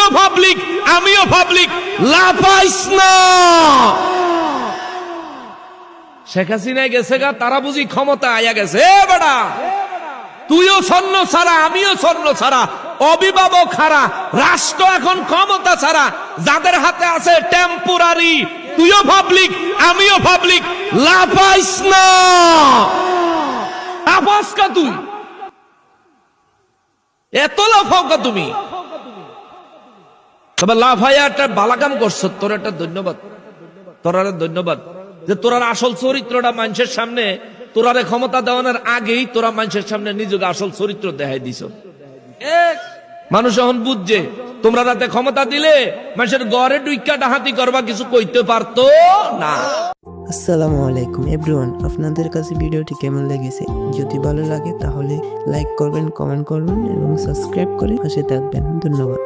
তুইও পাবলিক আমিও পাবলিক, লাফাইস না। শেখ হাসিনা গেছে গা, তারা বুঝি ক্ষমতা আয়া গেছে। বেটা তুইও স্বর্ণ ছাড়া আমিও স্বর্ণ ছাড়া, অভিভাবক হারা রাষ্ট্র এখন ক্ষমতা ছাড়া, যাদের হাতে আছে টেম্পোরারি। তুইও পাবলিক আমিও পাবলিক, লাফাইস না। লাফাস কা তুই, এত লাফাও কা তুমি? তবে লাফাইয়া একটা বালাকাম করছো, তোর একটা ধন্যবাদ, তোরারে ধন্যবাদ যে তোরার আসল চরিত্রটা মানুষের সামনে, তোরারে ক্ষমতা দেওয়ানোর আগেই তোরা মানুষের সামনে নিজেকে আসল চরিত্র দেখাই দিছ। মানুষ এখন বুঝছে তোমরা রাতে ক্ষমতা দিলে মানুষের ঘরে ডুইকা ডাহাতি করবা, কিছু কইতে পারতো না। আসসালামু আলাইকুম এভরিওয়ান, আপনাদের কাছে ভিডিওটি কেমন লেগেছে? যদি ভালো লাগে তাহলে লাইক করবেন, কমেন্ট করবেন এবং সাবস্ক্রাইব করে পাশে থাকবেন। ধন্যবাদ।